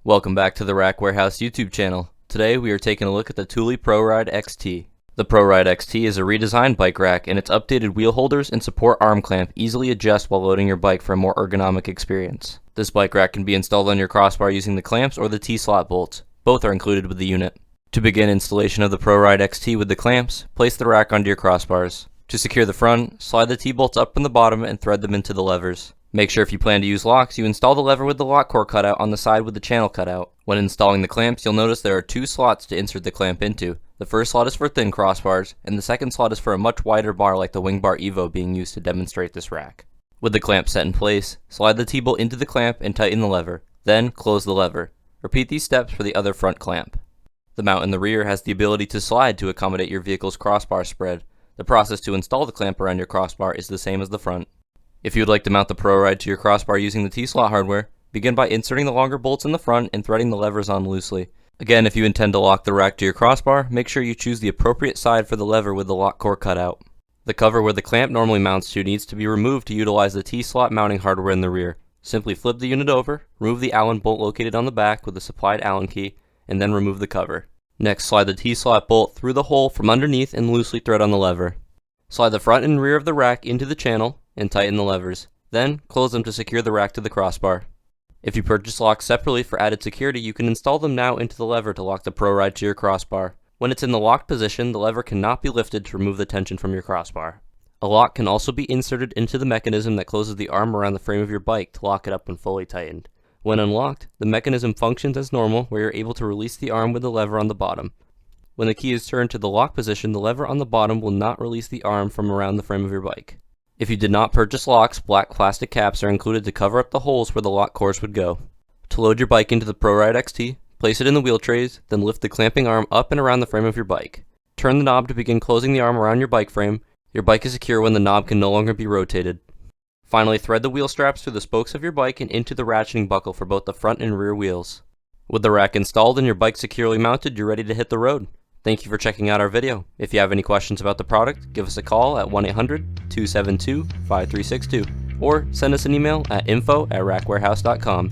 Welcome back to the Rack Warehouse YouTube channel. Today we are taking a look at the Thule ProRide XT. The ProRide XT is a redesigned bike rack, and its updated wheel holders and support arm clamp easily adjust while loading your bike for a more ergonomic experience. This bike rack can be installed on your crossbar using the clamps or the T-slot bolts. Both are included with the unit. To begin installation of the ProRide XT with the clamps, place the rack onto your crossbars. To secure the front, slide the T-bolts up from the bottom and thread them into the levers. Make sure if you plan to use locks, you install the lever with the lock core cutout on the side with the channel cutout. When installing the clamps, you'll notice there are two slots to insert the clamp into. The first slot is for thin crossbars, and the second slot is for a much wider bar like the Wing Bar Evo being used to demonstrate this rack. With the clamp set in place, slide the T-bolt into the clamp and tighten the lever. Then close the lever. Repeat these steps for the other front clamp. The mount in the rear has the ability to slide to accommodate your vehicle's crossbar spread. The process to install the clamp around your crossbar is the same as the front. If you would like to mount the ProRide to your crossbar using the T-slot hardware, begin by inserting the longer bolts in the front and threading the levers on loosely. Again, if you intend to lock the rack to your crossbar, make sure you choose the appropriate side for the lever with the lock core cutout. The cover where the clamp normally mounts to needs to be removed to utilize the T-slot mounting hardware in the rear. Simply flip the unit over, remove the Allen bolt located on the back with the supplied Allen key, and then remove the cover. Next, slide the T-slot bolt through the hole from underneath and loosely thread on the lever. Slide the front and rear of the rack into the channel and tighten the levers. Then, close them to secure the rack to the crossbar. If you purchase locks separately for added security, you can install them now into the lever to lock the ProRide to your crossbar. When it's in the locked position, the lever cannot be lifted to remove the tension from your crossbar. A lock can also be inserted into the mechanism that closes the arm around the frame of your bike to lock it up when fully tightened. When unlocked, the mechanism functions as normal, where you're able to release the arm with the lever on the bottom. When the key is turned to the lock position, the lever on the bottom will not release the arm from around the frame of your bike. If you did not purchase locks, black plastic caps are included to cover up the holes where the lock cores would go. To load your bike into the ProRide XT, place it in the wheel trays, then lift the clamping arm up and around the frame of your bike. Turn the knob to begin closing the arm around your bike frame. Your bike is secure when the knob can no longer be rotated. Finally, thread the wheel straps through the spokes of your bike and into the ratcheting buckle for both the front and rear wheels. With the rack installed and your bike securely mounted, you're ready to hit the road. Thank you for checking out our video. If you have any questions about the product, give us a call at 1-800-272-5362 or send us an email at info@rackwarehouse.com.